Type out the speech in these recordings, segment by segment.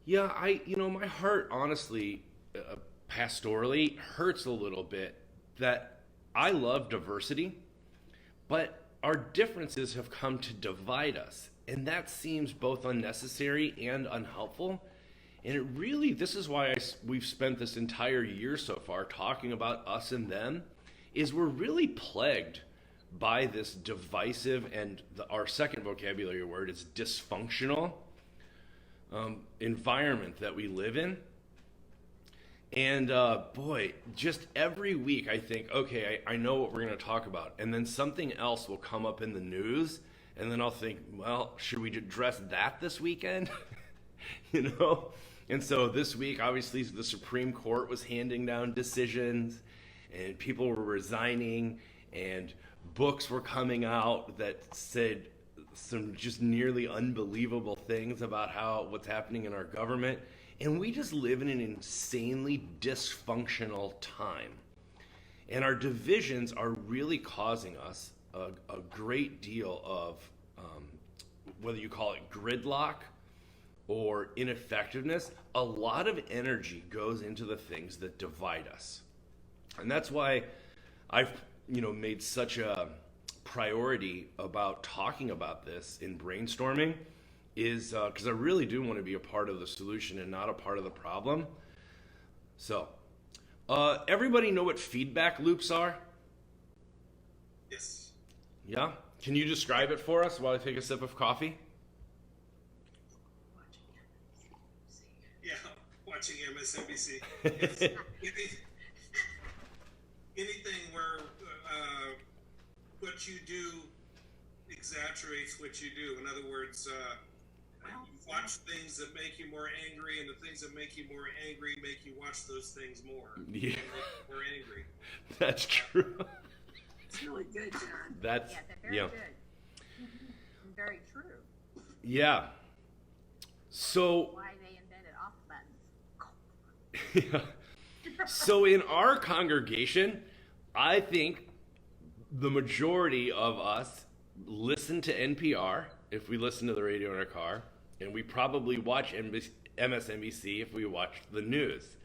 Yeah, my heart honestly, pastorally, hurts a little bit that I love diversity, but our differences have come to divide us. And that seems both unnecessary and unhelpful. And this is why we've spent this entire year so far talking about us and them, is we're really plagued by this divisive, and our second vocabulary word is dysfunctional environment that we live in. And boy, just every week I think, okay, I know what we're going to talk about. And then something else will come up in the news. And then I'll think, well, should we address that this weekend? you know? And so this week, obviously, the Supreme Court was handing down decisions, and people were resigning, and books were coming out that said some just nearly unbelievable things about what's happening in our government. And we just live in an insanely dysfunctional time. And our divisions are really causing us a great deal of, whether you call it gridlock or ineffectiveness, a lot of energy goes into the things that divide us. And that's why I've made such a priority about talking about this in brainstorming, is because I really do want to be a part of the solution and not a part of the problem. So, everybody know what feedback loops are? Yes. Yeah? Can you describe it for us while I take a sip of coffee? Yeah, watching MSNBC. Yes. Anything where what you do exaggerates what you do. In other words, you watch things that make you more angry, and the things that make you more angry make you watch those things more. Yeah. And make you more angry. That's true. It's really good, John. That's, Yeah, they're very yeah. good. And very true. Yeah. So, Why they invented off buttons. so in our congregation, I think the majority of us listen to NPR if we listen to the radio in our car, and we probably watch MSNBC if we watch the news.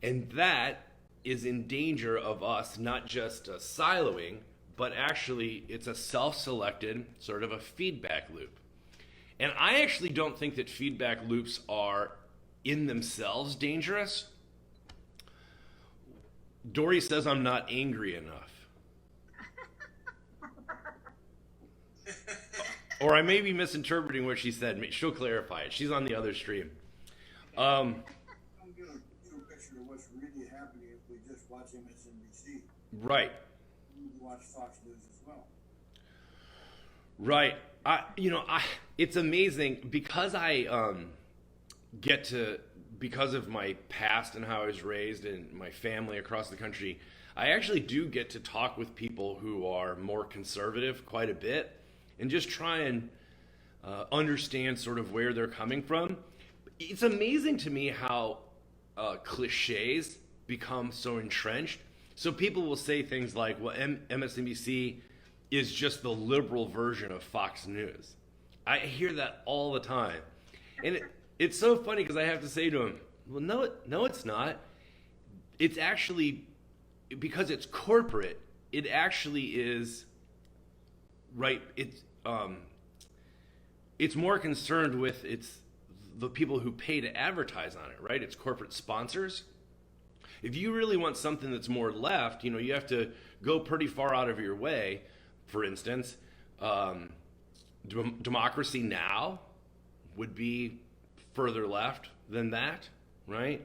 And that is in danger of us not just siloing, but actually it's a self-selected sort of a feedback loop. And I actually don't think that feedback loops are in themselves dangerous. Dory says I'm not angry enough. Or I may be misinterpreting what she said. She'll clarify it. She's on the other stream. I'm get a picture of what's really happening if we just watch MSNBC. Right. We watch Fox News as well. Right. It's amazing because because of my past and how I was raised and my family across the country, I actually do get to talk with people who are more conservative quite a bit and just try and understand sort of where they're coming from. It's amazing to me how cliches become so entrenched. So people will say things like, well, MSNBC is just the liberal version of Fox News. I hear that all the time. And it's so funny because I have to say to them, well, no, it's not. It's actually, because it's corporate, it actually is, right, it's more concerned with the people who pay to advertise on it, right? It's corporate sponsors. If you really want something that's more left, you have to go pretty far out of your way. For instance, Democracy Now! Would be further left than that, right?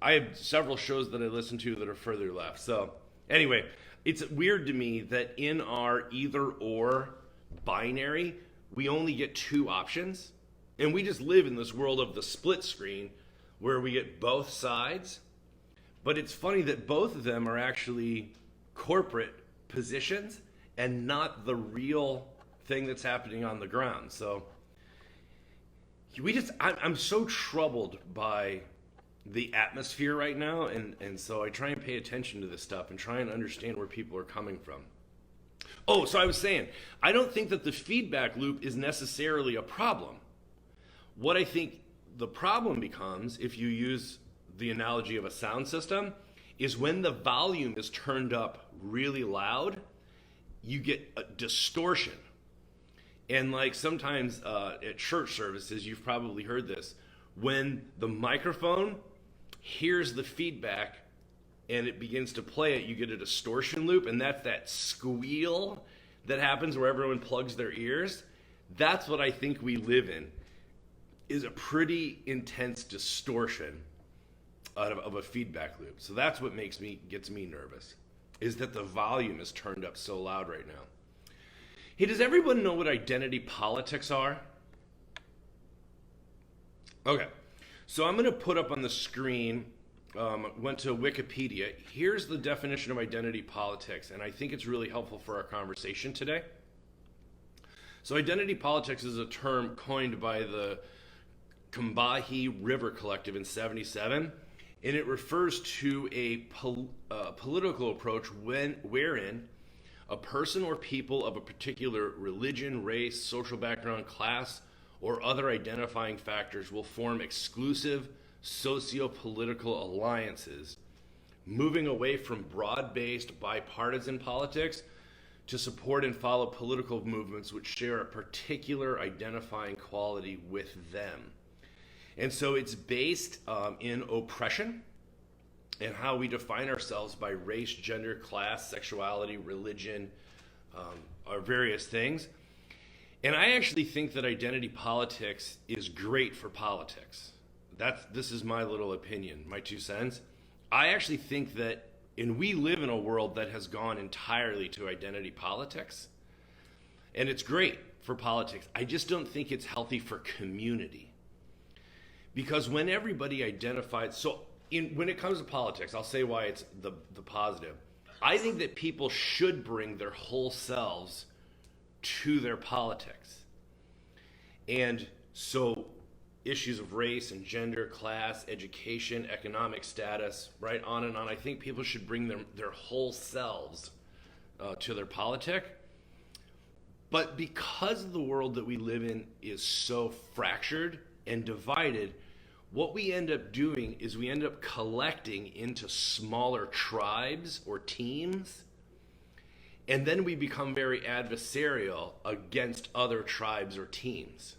I have several shows that I listen to that are further left. So anyway, it's weird to me that in our either or binary, we only get two options. And we just live in this world of the split screen where we get both sides. But it's funny that both of them are actually corporate positions and not the real thing that's happening on the ground. So I'm so troubled by the atmosphere right now, and so I try and pay attention to this stuff and try and understand where people are coming from. Oh, so I was saying, I don't think that the feedback loop is necessarily a problem. What I think the problem becomes, if you use the analogy of a sound system, is when the volume is turned up really loud, you get a distortion. And like sometimes at church services, you've probably heard this, when the microphone hears the feedback and it begins to play it, you get a distortion loop, and that's that squeal that happens where everyone plugs their ears. That's what I think we live in, is a pretty intense distortion of a feedback loop. So that's what gets me nervous, is that the volume is turned up so loud right now. Hey, does everyone know what identity politics are? Okay, so I'm going to put up on the screen, went to Wikipedia. Here's the definition of identity politics, and I think it's really helpful for our conversation today. So identity politics is a term coined by the Combahee River Collective in '77, and it refers to a political approach wherein a person or people of a particular religion, race, social background, class, or other identifying factors will form exclusive socio-political alliances, moving away from broad-based bipartisan politics to support and follow political movements which share a particular identifying quality with them. And so it's based in oppression and how we define ourselves by race, gender, class, sexuality, religion, or various things. And I actually think that identity politics is great for politics. This is my little opinion, my 2 cents. I actually think that, and we live in a world that has gone entirely to identity politics, and it's great for politics. I just don't think it's healthy for community. Because when everybody identifies, when it comes to politics, I'll say why it's the positive. I think that people should bring their whole selves to their politics. And so issues of race and gender, class, education, economic status, right on and on. I think people should bring their whole selves to their politic. But because the world that we live in is so fractured and divided, what we end up doing is we end up collecting into smaller tribes or teams, and then we become very adversarial against other tribes or teams.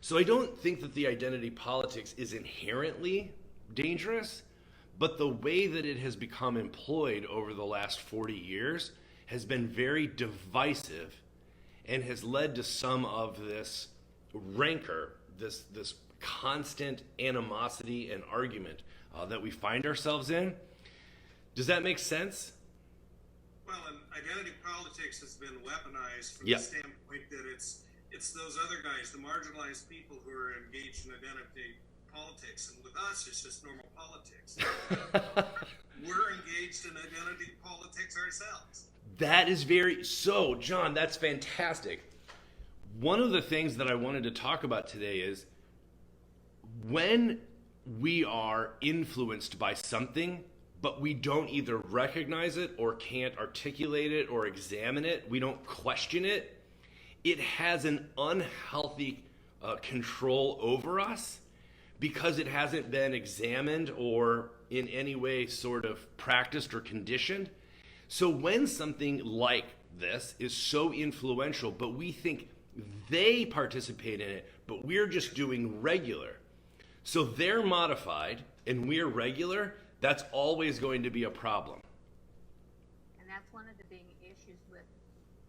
So I don't think that the identity politics is inherently dangerous, but the way that it has become employed over the last 40 years has been very divisive and has led to some of this rancor, this constant animosity and argument that we find ourselves in. Does that make sense? Well, and identity politics has been weaponized from Yep. the standpoint that it's those other guys, the marginalized people who are engaged in identity politics, and with us, it's just normal politics. We're engaged in identity politics ourselves. That is John, that's fantastic. One of the things that I wanted to talk about today is when we are influenced by something, but we don't either recognize it or can't articulate it or examine it, we don't question it, it has an unhealthy control over us because it hasn't been examined or in any way sort of practiced or conditioned. So when something like this is so influential, but we think they participate in it, but we're just doing regular, so they're modified and we're regular, that's always going to be a problem. And that's one of the big issues with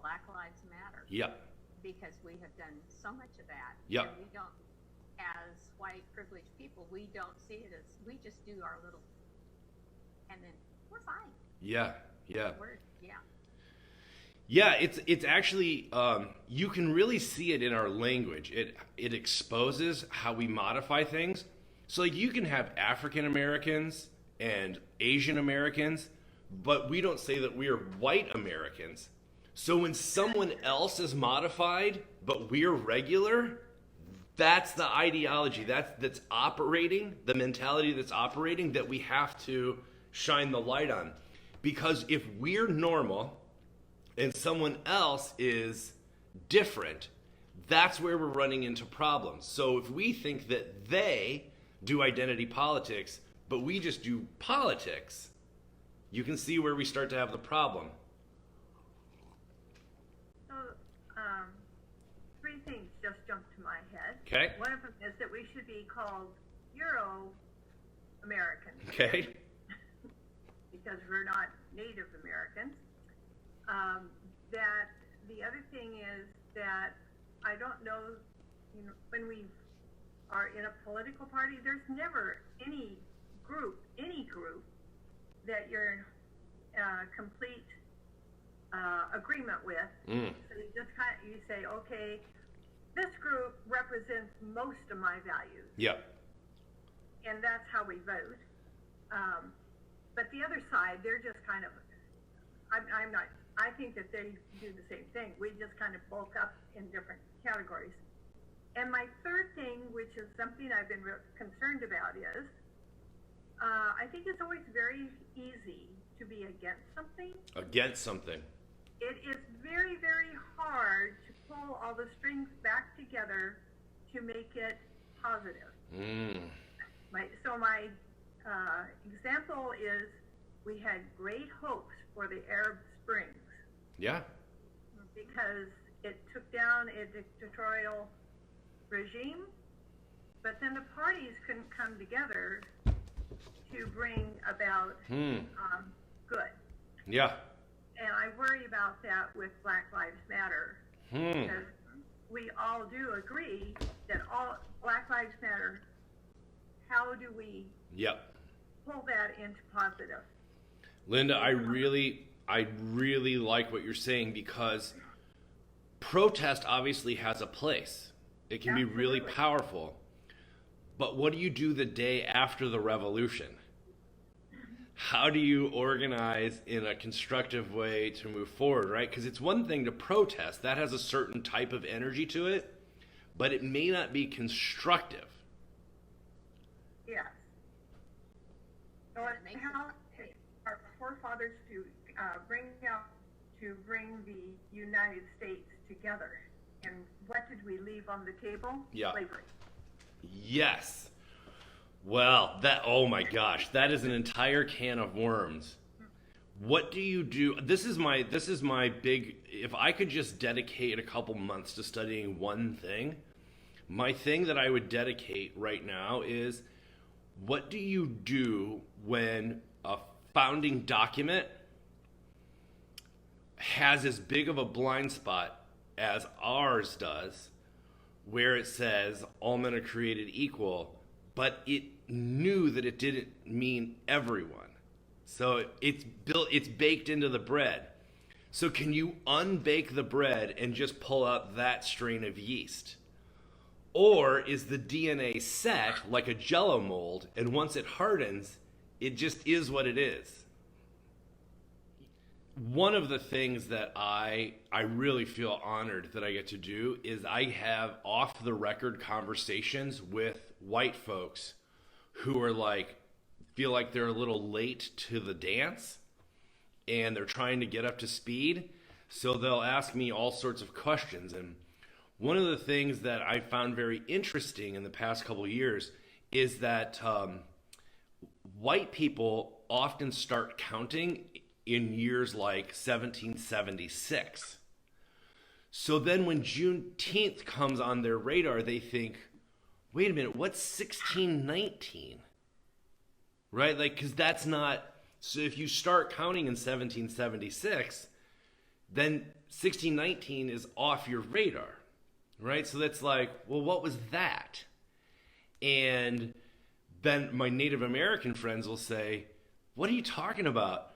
Black Lives Matter. Yep. Because we have done so much of that. Yep. And we don't, as white privileged people, we don't see it as, we just do our little, and then we're fine. Yeah. Yeah. It's actually, you can really see it in our language. It exposes how we modify things. So like you can have African Americans and Asian Americans, but we don't say that we are white Americans. So when someone else is modified, but we're regular, that's the ideology that's operating, the mentality that's operating that we have to shine the light on. Because if we're normal and someone else is different, That's where we're running into problems. So if we think that they do identity politics, but we just do politics, you can see where we start to have the problem. So, three things just jumped to my head. Okay. One of them is that we should be called Euro-Americans Okay. because we're not Native Americans. That the other thing is that I don't know, when we are in a political party, there's never any group that you're in complete agreement with. So you just you say, okay, this group represents most of my values, Yep. and that's how we vote. But the other side, they're just kind of, I'm not, I think that they do the same thing. We just kind of bulk up in different categories. And my third thing, which is something I've been concerned about, is I think it's always very easy to be against something. Against something. It is very, very hard to pull all the strings back together to make it positive. My example is we had great hopes for the Arab Springs Yeah. because it took down a dictatorial regime, but then the parties couldn't come together to bring about good. Yeah. And I worry about that with Black Lives Matter because we all do agree that all Black Lives Matter. How do we Yep. pull that into positive? Linda, I really like what you're saying, because protest obviously has a place. It can be really Absolutely. powerful. But what do you do the day after the revolution? How do you organize in a constructive way to move forward, right? Because it's one thing to protest. That has a certain type of energy to it, but it may not be constructive. Yes. So That makes how our forefathers to bring the United States together, and what did we leave on the table? Yeah. Slavery. Yes. Well, oh my gosh, that is an entire can of worms. What do you do? This is my big, if I could just dedicate a couple months to studying one thing, my thing that I would dedicate right now is, what do you do when a founding document has as big of a blind spot as ours does, where it says all men are created equal, but it knew that it didn't mean everyone. So it's baked into the bread. So can you unbake the bread and just pull out that strain of yeast? Or is the DNA set like a Jell-O mold, and once it hardens, it just is what it is? One of the things that I really feel honored that I get to do is I have off-the-record conversations with white folks who are feel like they're a little late to the dance, and they're trying to get up to speed. So they'll ask me all sorts of questions. And one of the things that I found very interesting in the past couple of years is that white people often start counting in years like 1776. So then when Juneteenth comes on their radar, they think, wait a minute, what's 1619? Right? Because that's not, so if you start counting in 1776, then 1619 is off your radar, right? So that's well, what was that? And then my Native American friends will say, what are you talking about?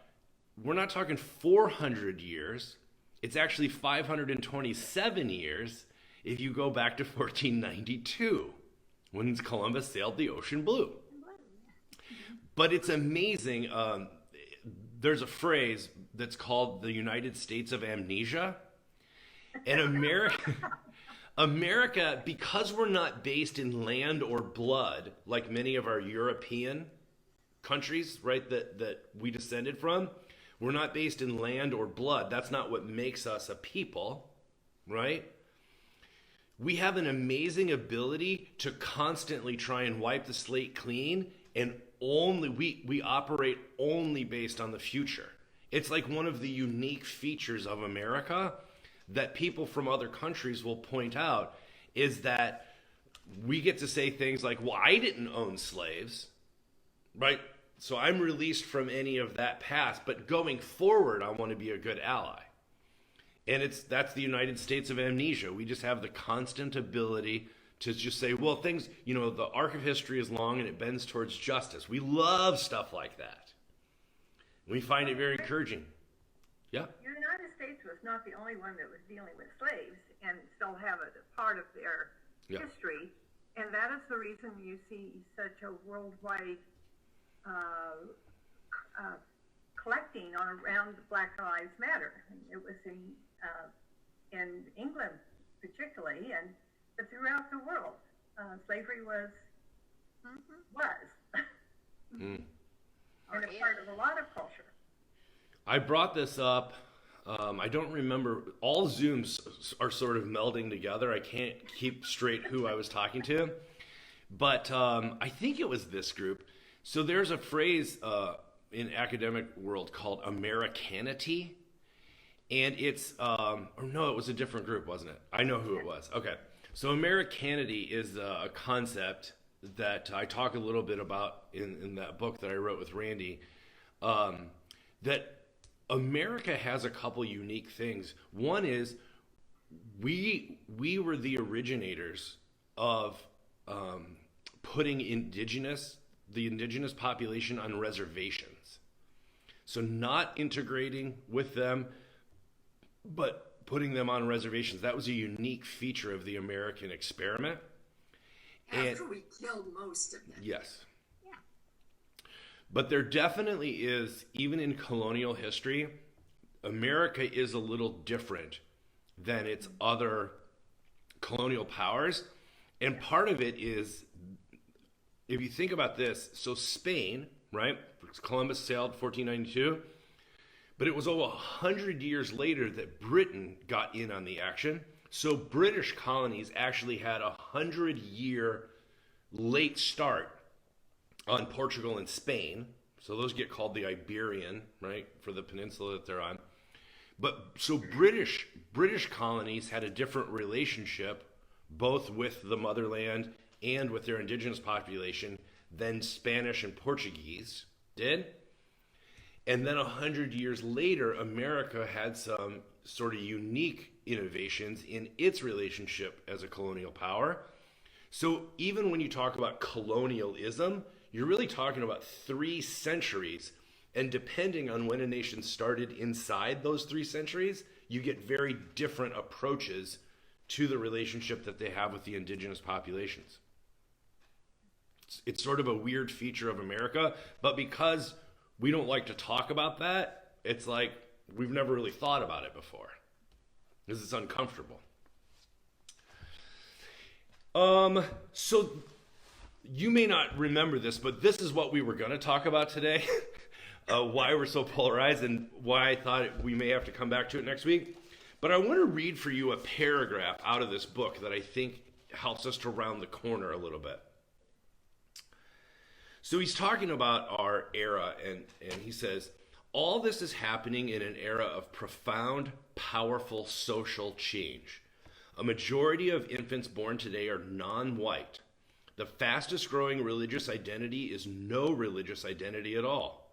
We're not talking 400 years. It's actually 527 years if you go back to 1492, when Columbus sailed the ocean blue. But it's amazing. There's a phrase that's called the United States of Amnesia. And America, because we're not based in land or blood like many of our European countries, right, that we descended from, we're not based in land or blood. That's not what makes us a people, right? we have an amazing ability to constantly try and wipe the slate clean, and only we operate only based on the future. It's like one of the unique features of America that people from other countries will point out is that we get to say things like, well, I didn't own slaves, right? So I'm released from any of that past, but going forward, I want to be a good ally. And that's the United States of amnesia. We just have the constant ability to just say, well, things, the arc of history is long and it bends towards justice. We love stuff like that. We find it very encouraging. Yeah. The United States was not the only one that was dealing with slaves and still have it as part of their history. And that is the reason you see such a worldwide collecting around Black Lives Matter. It was in England particularly, but throughout the world, slavery was and a part of a lot of culture. I brought this up. I don't remember. All Zooms are sort of melding together. I can't keep straight who I was talking to. But I think it was this group. So there's a phrase in academic world called Americanity. And it's, or no, it was a different group, wasn't it? I know who it was. Okay. So Americanity is a concept that I talk a little bit about in that book that I wrote with Randy, that America has a couple unique things. One is we were the originators of putting the indigenous population on reservations. So not integrating with them, but putting them on reservations. That was a unique feature of the American experiment. After we killed most of them. Yes. Yeah. But there definitely is, even in colonial history, America is a little different than its other colonial powers. And part of it is, if you think about this, so Spain, right? Columbus sailed 1492. But it was over 100 years later that Britain got in on the action. So British colonies actually had a 100-year late start on Portugal and Spain. So those get called the Iberian, right, for the peninsula that they're on. But so British colonies had a different relationship, both with the motherland and with their indigenous population, than Spanish and Portuguese did. And then 100 years later, America had some sort of unique innovations in its relationship as a colonial power. So even when you talk about colonialism, you're really talking about 3 centuries. And depending on when a nation started inside those 3 centuries, you get very different approaches to the relationship that they have with the indigenous populations. It's sort of a weird feature of America, but because we don't like to talk about that, it's like we've never really thought about it before because it's uncomfortable. So you may not remember this, but this is what we were going to talk about today. Why we're so polarized and why I thought we may have to come back to it next week. But I want to read for you a paragraph out of this book that I think helps us to round the corner a little bit. So he's talking about our era, and he says, all this is happening in an era of profound, powerful social change. A majority of infants born today are non-white. The fastest growing religious identity is no religious identity at all.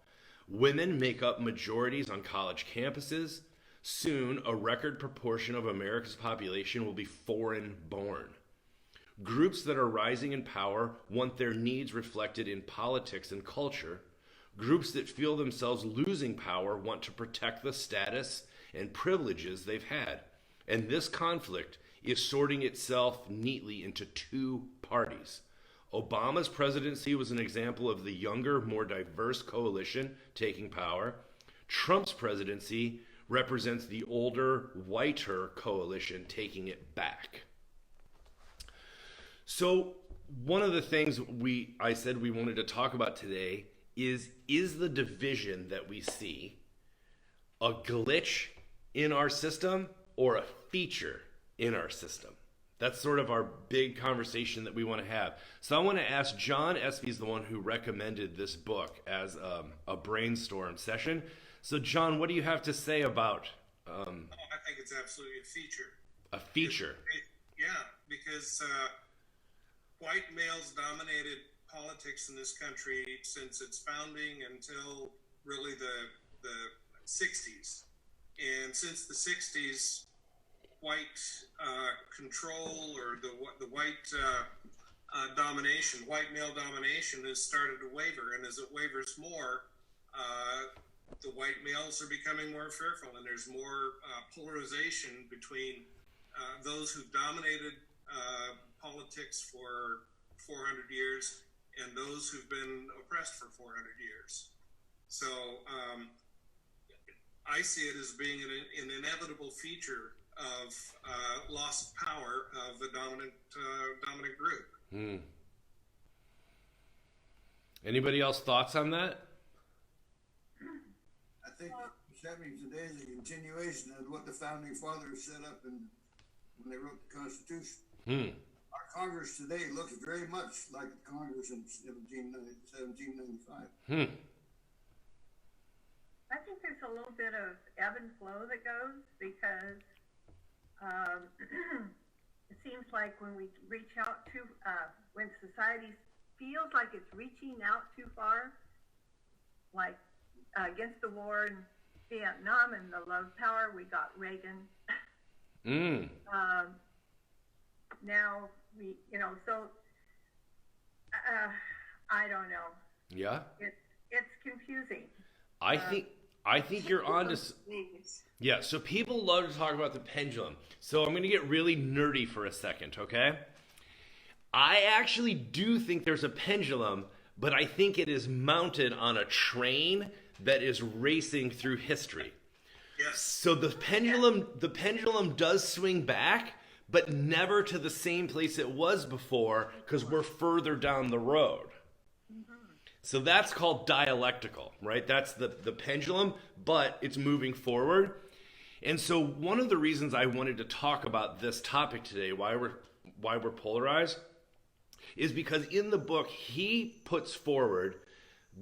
Women make up majorities on college campuses. Soon, a record proportion of America's population will be foreign born. Groups that are rising in power want their needs reflected in politics and culture. Groups that feel themselves losing power want to protect the status and privileges they've had. And this conflict is sorting itself neatly into 2 parties. Obama's presidency was an example of the younger, more diverse coalition taking power. Trump's presidency represents the older, whiter coalition taking it back. So one of the things I said we wanted to talk about today is the division that we see a glitch in our system or a feature in our system? That's sort of our big conversation that we want to have. So I want to ask John Espy is the one who recommended this book as a brainstorm session. So John, what do you have to say about I think it's absolutely a feature. a feature? Yeah, because white males dominated politics in this country since its founding until really the 60s. And since the 60s, white control or the white domination, white male domination has started to waver. And as it wavers more, the white males are becoming more fearful, and there's more polarization between those who've dominated politics for 400 years and those who've been oppressed for 400 years. So I see it as being an inevitable feature of loss of power of the dominant group. Anybody else thoughts on that? I think what's happening today is a continuation of what the founding fathers set up when they wrote the Constitution. Our Congress today looks very much like the Congress in 1795. I think there's a little bit of ebb and flow that goes because it seems like when we reach out to, when society feels like it's reaching out too far, like against the war in Vietnam and the love power, we got Reagan. Now we, so I don't know. Yeah. It's confusing. I think you're on to. Yeah, so people love to talk about the pendulum. So I'm going to get really nerdy for a second, okay? I actually do think there's a pendulum, but I think it is mounted on a train that is racing through history. Yes. So the pendulum does swing back, but never to the same place it was before because we're further down the road. So that's called dialectical, right? That's the pendulum, but it's moving forward. And so one of the reasons I wanted to talk about this topic today, why we're polarized, is because in the book he puts forward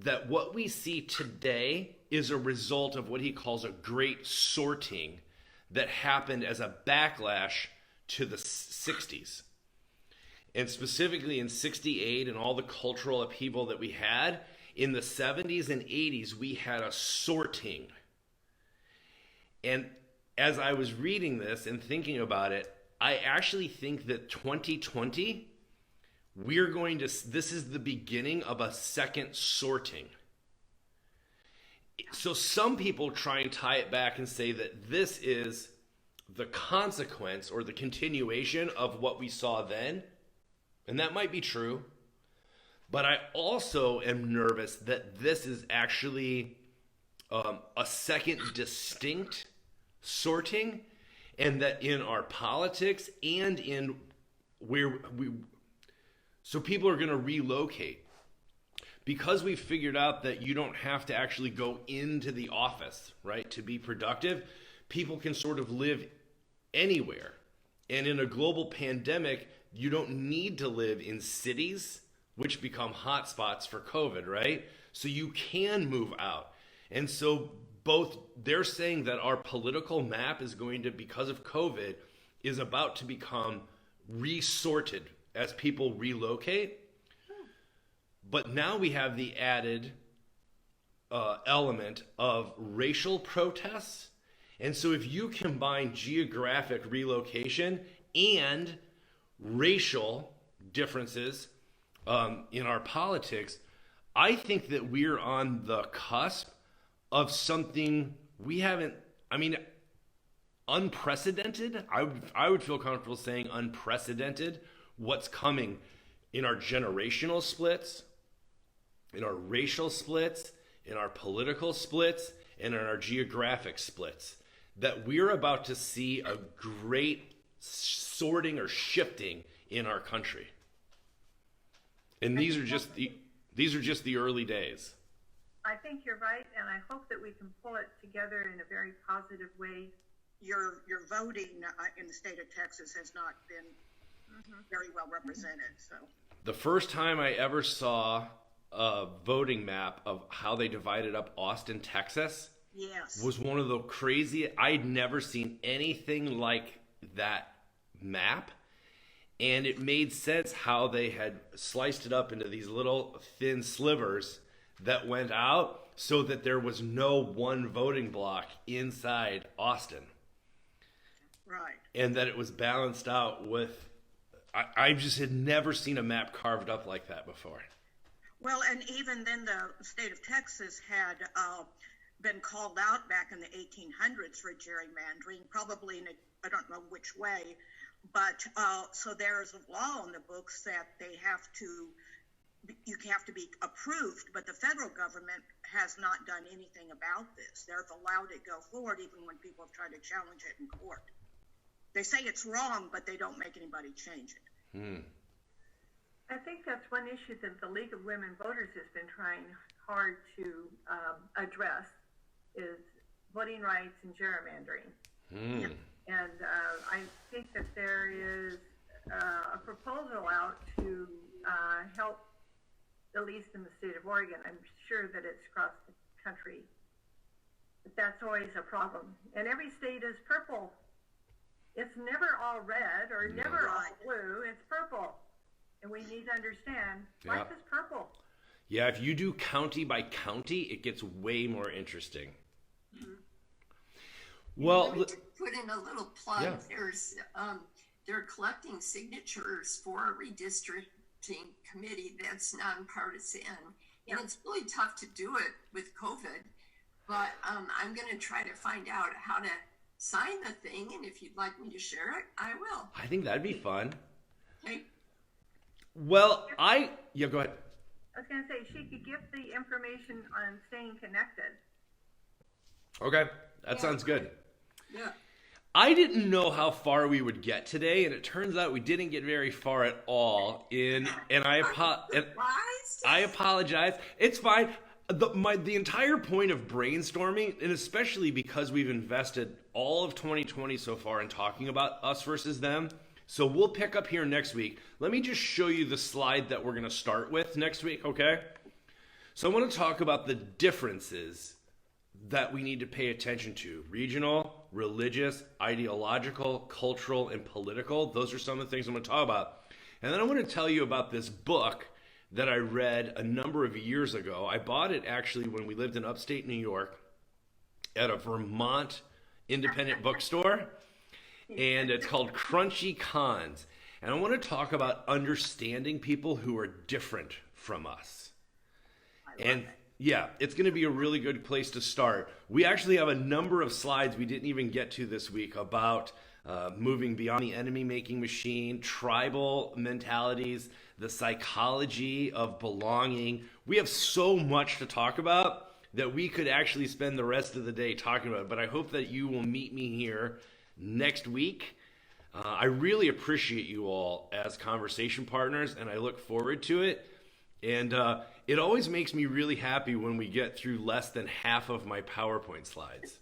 that what we see today is a result of what he calls a great sorting that happened as a backlash to the 60s. And specifically in 68 and all the cultural upheaval that we had, in the 70s and 80s, we had a sorting. And as I was reading this and thinking about it, I actually think that 2020, this is the beginning of a second sorting. So some people try and tie it back and say that this is the consequence or the continuation of what we saw then. And that might be true. But I also am nervous that this is actually a second distinct sorting, and that in our politics and in where so people are going to relocate. Because we figured out that you don't have to actually go into the office, right, to be productive, people can sort of live anywhere. And in a global pandemic, you don't need to live in cities, which become hotspots for COVID, right? So you can move out. And so they're saying that our political map is going to, because of COVID, is about to become resorted as people relocate. But now we have the added element of racial protests. And so if you combine geographic relocation and racial differences in our politics, I think that we're on the cusp of something we haven't, unprecedented. I would feel comfortable saying unprecedented, what's coming in our generational splits, in our racial splits, in our political splits, and in our geographic splits. That we're about to see a great sorting or shifting in our country. And these are just the early days. I think you're right, and I hope that we can pull it together in a very positive way. Your voting in the state of Texas has not been very well represented. So The first time I ever saw a voting map of how they divided up Austin, Texas, yes, was one of the crazy. I'd never seen anything like that map, and it made sense how they had sliced it up into these little thin slivers that went out so that there was no one voting block inside Austin, right. and that it was balanced out with. I just had never seen a map carved up like that before. Well, and even then, the state of Texas had been called out back in the 1800s for gerrymandering, probably in I don't know which way, but so there's a law in the books that you have to be approved, but the federal government has not done anything about this. They've allowed it go forward even when people have tried to challenge it in court. They say it's wrong, but they don't make anybody change it. I think that's one issue that the League of Women Voters has been trying hard to address is voting rights and gerrymandering. And I think that there is a proposal out to help, at least in the state of Oregon. I'm sure that it's across the country, but that's always a problem. And every state is purple. It's never all red or never all blue. It's purple. And we need to understand life is purple. Yeah, if you do county by county, it gets way more interesting. Well, Let me just put in a little plug. Yeah. There's they're collecting signatures for a redistricting committee that's nonpartisan, and it's really tough to do it with COVID. But I'm going to try to find out how to sign the thing, and if you'd like me to share it, I will. I think that'd be fun. Okay. Well, go ahead. I was going to say she could give the information on staying connected. Okay, that sounds good. Yeah. I didn't know how far we would get today, and it turns out we didn't get very far at all. And I apologize. It's fine. The entire point of brainstorming, and especially because we've invested all of 2020 so far in talking about us versus them, so we'll pick up here next week. Let me just show you the slide that we're going to start with next week, okay? So I want to talk about the differences that we need to pay attention to. Regional, religious, ideological, cultural, and political. Those are some of the things I'm going to talk about. And then I want to tell you about this book that I read a number of years ago. I bought it actually when we lived in upstate New York at a Vermont independent bookstore. And it's called Crunchy Cons. And I want to talk about understanding people who are different from us. And yeah, it's going to be a really good place to start. We actually have a number of slides we didn't even get to this week about moving beyond the enemy-making machine, tribal mentalities, the psychology of belonging. We have so much to talk about that we could actually spend the rest of the day talking about it. But I hope that you will meet me here next week. I really appreciate you all as conversation partners, and I look forward to it. And it always makes me really happy when we get through less than half of my PowerPoint slides.